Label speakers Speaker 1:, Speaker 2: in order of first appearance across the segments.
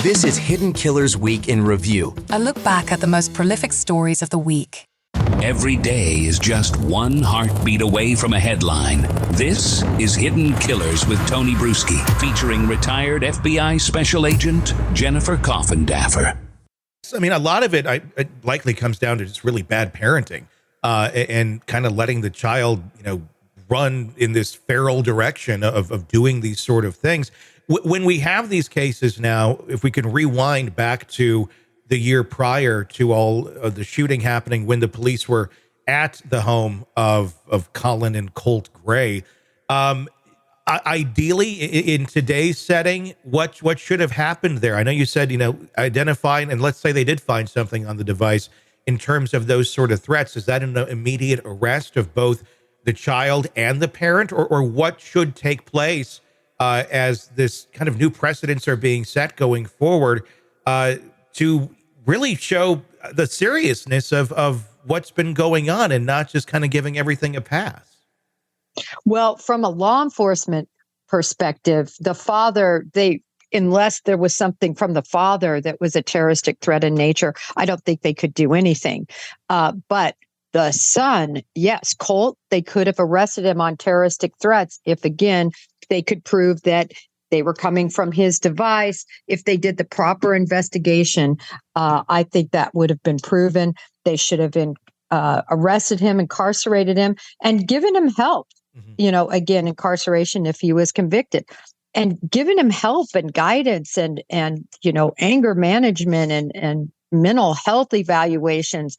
Speaker 1: This is Hidden Killers Week in Review.
Speaker 2: A look back at the most prolific stories of the week.
Speaker 3: Every day is just one heartbeat away from a headline. This is Hidden Killers with Tony Brueski, featuring retired FBI Special Agent Jennifer Coffindaffer.
Speaker 4: I mean, a lot of it likely comes down to just really bad parenting and kind of letting the child, run in this feral direction of doing these sort of things. When we have these cases now, if we can rewind back to the year prior to all of the shooting happening, when the police were at the home of Colin and Colt Gray, ideally in today's setting, what should have happened there? I know you said, identifying, and let's say they did find something on the device in terms of those sort of threats. Is that an immediate arrest of both the child and the parent, or what should take place as this kind of new precedents are being set going forward to really show the seriousness of what's been going on and not just kind of giving everything a pass?
Speaker 5: Well, from a law enforcement perspective, the father, unless there was something from the father that was a terroristic threat in nature, I don't think they could do anything. But the son, yes, Colt, they could have arrested him on terroristic threats if, again, they could prove that they were coming from his device. If they did the proper investigation, I think that would have been proven. They should have been arrested him, incarcerated him, and given him help. Mm-hmm. Again, incarceration if he was convicted, and given him help and guidance and anger management and mental health evaluations.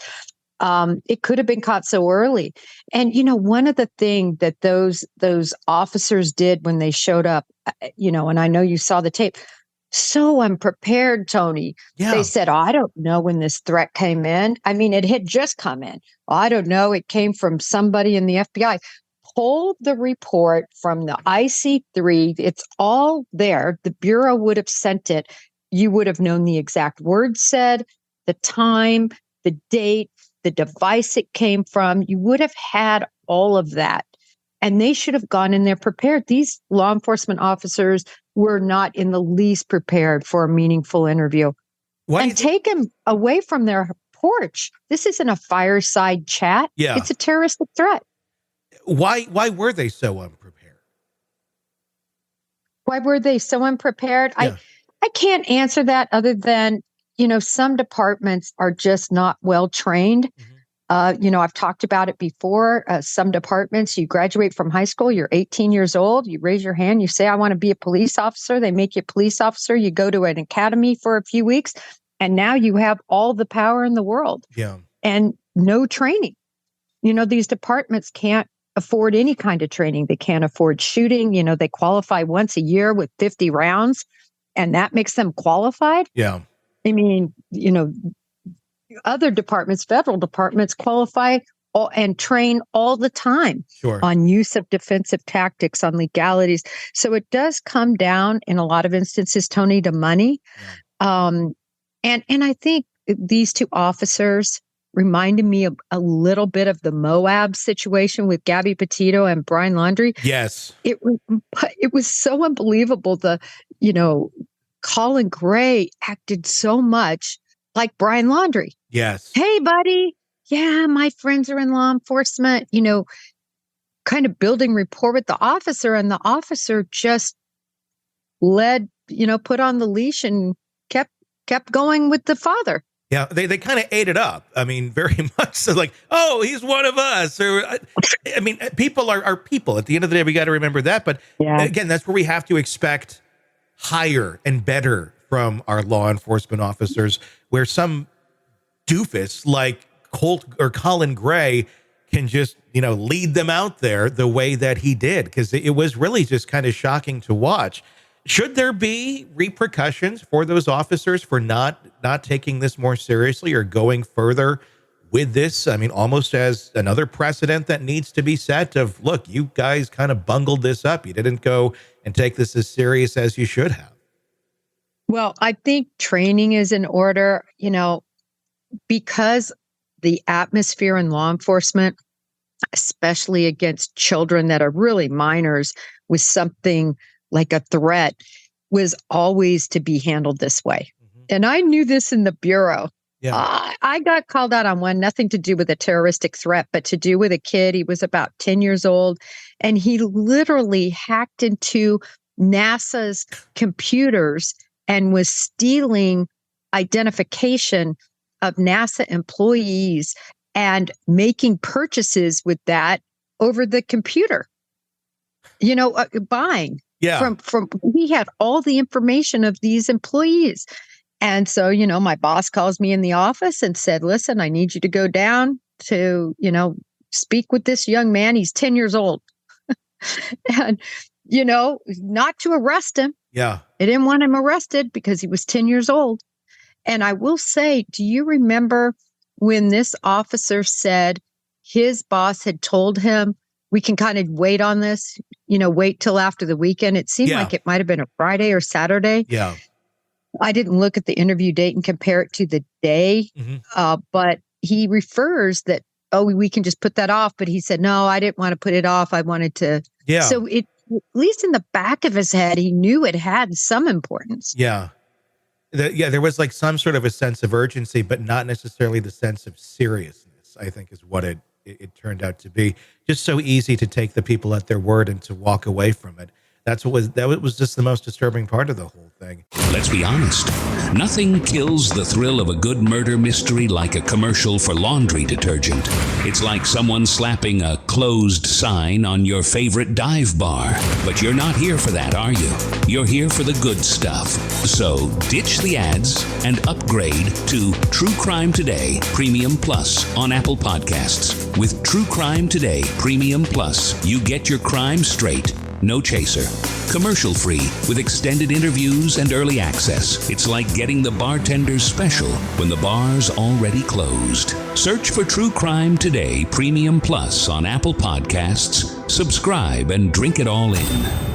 Speaker 5: It could have been caught so early. And, one of the things that those officers did when they showed up, and I know you saw the tape, so unprepared, Tony. Yeah. They said, I don't know when this threat came in. I mean, it had just come in. I don't know. It came from somebody in the FBI. Pull the report from the IC3. It's all there. The Bureau would have sent it. You would have known the exact words said, the time, the date, the device it came from. You would have had all of that. And they should have gone in there prepared. These law enforcement officers were not in the least prepared for a meaningful interview. And take them away from their porch. This isn't a fireside chat. Yeah. It's a terroristic threat.
Speaker 4: Why were they so unprepared?
Speaker 5: Why were they so unprepared? Yeah. I can't answer that other than some departments are just not well trained. Mm-hmm. I've talked about it before. Some departments, you graduate from high school, you're 18 years old, you raise your hand, you say, I want to be a police officer. They make you a police officer. You go to an academy for a few weeks, and now you have all the power in the world. Yeah. And no training. These departments can't afford any kind of training. They can't afford shooting. They qualify once a year with 50 rounds, and that makes them qualified. Yeah. I mean, other departments, federal departments qualify and train all the time on use of defensive tactics, on legalities. So it does come down in a lot of instances, Tony, to money. Yeah. And I think these two officers reminded me of a little bit of the Moab situation with Gabby Petito and Brian Laundrie. Yes. It was so unbelievable. Colin Gray acted so much like Brian Laundrie. Yes. Hey, buddy. Yeah, my friends are in law enforcement, kind of building rapport with the officer, and the officer just put on the leash and kept going with the father. Yeah, they kind of ate it up. I mean, very much so, like, oh, he's one of us. Or, I mean, people are people. At the end of the day, we got to remember that. But again, that's where we have to expect higher and better from our law enforcement officers, where some doofus like Colt or Colin Gray can just, lead them out there the way that he did, because it was really just kind of shocking to watch. Should there be repercussions for those officers for not taking this more seriously or going further with this? I mean, almost as another precedent that needs to be set of, look, you guys kind of bungled this up. You didn't go and take this as serious as you should have. Well, I think training is in order, because the atmosphere in law enforcement, especially against children that are really minors with something like a threat, was always to be handled this way. And I knew this in the Bureau.
Speaker 4: Yeah.
Speaker 5: I got called out on one, nothing to do with a terroristic threat, but to do with a kid. He was about 10 years old, and he literally hacked into NASA's computers and was stealing identification of NASA employees and making purchases with that over the computer. Buying.
Speaker 4: Yeah.
Speaker 5: From he had all the information of these employees. And so, my boss calls me in the office and said, listen, I need you to go down to, speak with this young man. He's 10 years old. And, not to arrest him.
Speaker 4: Yeah.
Speaker 5: They didn't want him arrested because he was 10 years old. And I will say, do you remember when this officer said his boss had told him, we can kind of wait on this, wait till after the weekend? It seemed like it might have been a Friday or Saturday.
Speaker 4: Yeah.
Speaker 5: I didn't look at the interview date and compare it to the day, but he refers that, we can just put that off. But he said, no, I didn't want to put it off. I wanted to.
Speaker 4: Yeah.
Speaker 5: So at least in the back of his head, he knew it had some importance.
Speaker 4: Yeah. There was like some sort of a sense of urgency, but not necessarily the sense of seriousness, I think is what it turned out to be. Just so easy to take the people at their word and to walk away from it. That was just the most disturbing part of the whole thing.
Speaker 3: Let's be honest. Nothing kills the thrill of a good murder mystery like a commercial for laundry detergent. It's like someone slapping a closed sign on your favorite dive bar. But you're not here for that, are you? You're here for the good stuff. So ditch the ads and upgrade to True Crime Today Premium Plus on Apple Podcasts. With True Crime Today Premium Plus, you get your crime straight. No chaser. Commercial free with extended interviews and early access. It's like getting the bartender's special when the bar's already closed. Search for True Crime Today Premium Plus on Apple Podcasts. Subscribe and drink it all in.